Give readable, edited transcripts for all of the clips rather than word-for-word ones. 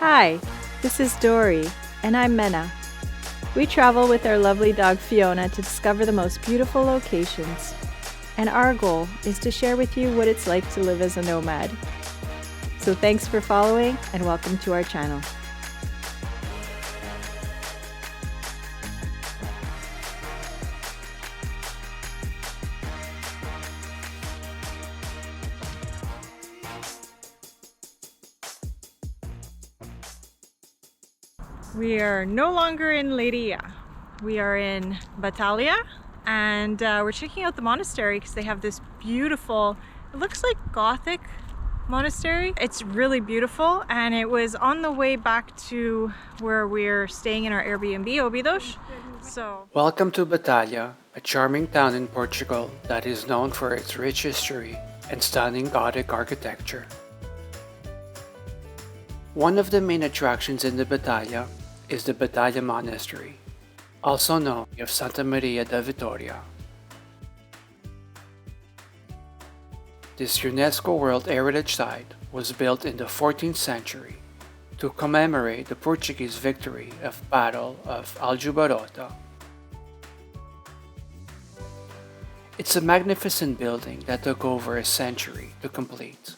Hi, this is Dory, and I'm Mena. We travel with our lovely dog Fiona to discover the most beautiful locations, and our goal is to share with you what it's like to live as a nomad. So thanks for following, and welcome to our channel. We are no longer in Leiria. We are in Batalha, and we're checking out the monastery because they have this beautiful, it looks like Gothic monastery. It's really beautiful, and it was on the way back to where we're staying in our Airbnb, Obidos. Welcome to Batalha, a charming town in Portugal that is known for its rich history and stunning Gothic architecture. One of the main attractions in the Batalha is the Batalha Monastery, also known as Santa Maria da Vitória. This UNESCO World Heritage site was built in the 14th century to commemorate the Portuguese victory of Battle of Aljubarrota. It's a magnificent building that took over a century to complete,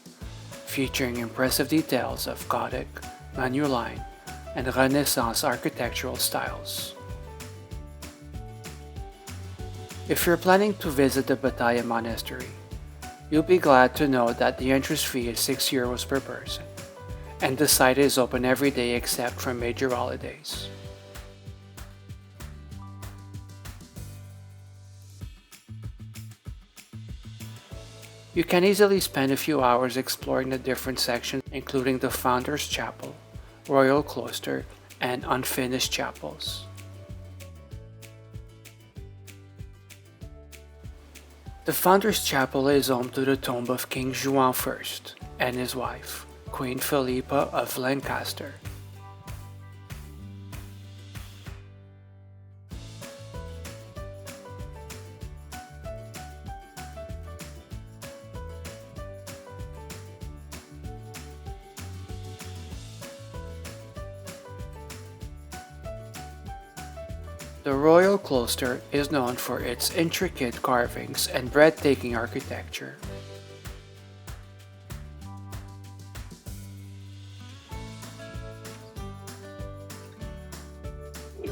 featuring impressive details of Gothic, Manueline, and Renaissance architectural styles. If you're planning to visit the Batalha Monastery, you'll be glad to know that the entrance fee is €6 per person, and the site is open every day except for major holidays. You can easily spend a few hours exploring the different sections, including the Founder's Chapel, Royal Cloister, and unfinished chapels. The Founder's Chapel is home to the tomb of King João I and his wife, Queen Philippa of Lancaster. The Royal Cloister is known for its intricate carvings and breathtaking architecture. Oh,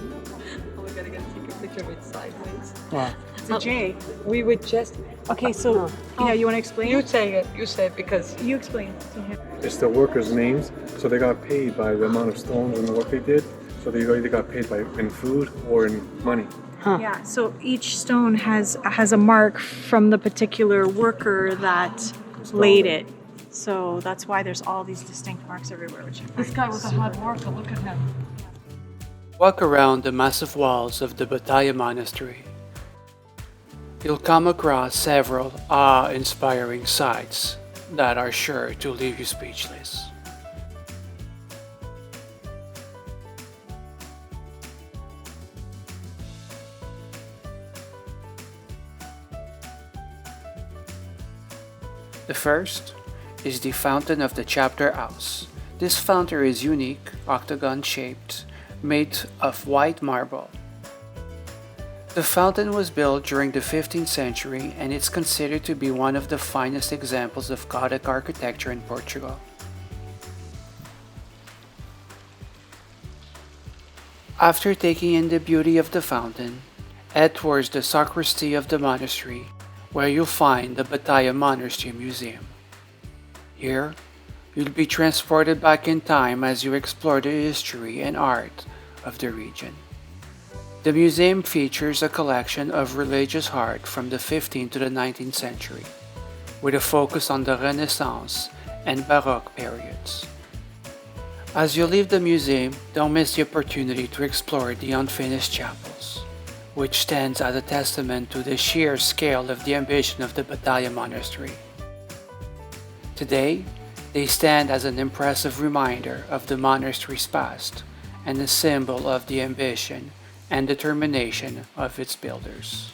we gotta take a picture of it sideways. Wow. It's a J. We would just. Okay, so you want to explain? You say it. You say it because You explain to him. It's the workers' names, so they got paid by the amount of stones and the work they did. So they either got paid in food or in money. Yeah, so each stone has a mark from the particular worker that laid it. So that's why there's all these distinct marks everywhere, which this guy was a hard worker. Look at him. Walk around the massive walls of the Batalha Monastery. You'll come across several awe-inspiring sights that are sure to leave you speechless. The first is the fountain of the chapter house. This fountain is unique, octagon-shaped, made of white marble. The fountain was built during the 15th century, and it's considered to be one of the finest examples of Gothic architecture in Portugal. After taking in the beauty of the fountain, head towards the sacristy of the monastery, where you'll find the Batalha Monastery Museum. Here, you'll be transported back in time as you explore the history and art of the region. The museum features a collection of religious art from the 15th to the 19th century, with a focus on the Renaissance and Baroque periods. As you leave the museum, don't miss the opportunity to explore the unfinished chapels, which stands as a testament to the sheer scale of the ambition of the Batalha Monastery. Today, they stand as an impressive reminder of the monastery's past and a symbol of the ambition and determination of its builders.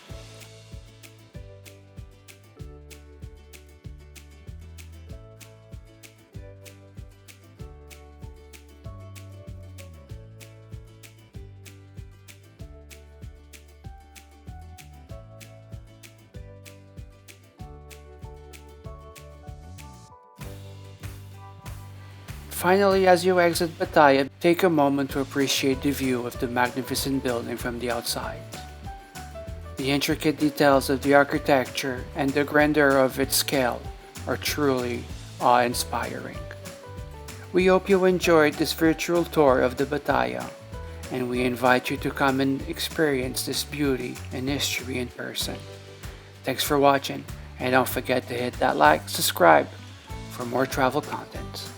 Finally, as you exit Batalha, take a moment to appreciate the view of the magnificent building from the outside. The intricate details of the architecture and the grandeur of its scale are truly awe-inspiring. We hope you enjoyed this virtual tour of the Batalha, and we invite you to come and experience this beauty and history in person. Thanks for watching, and don't forget to hit that like, subscribe for more travel content.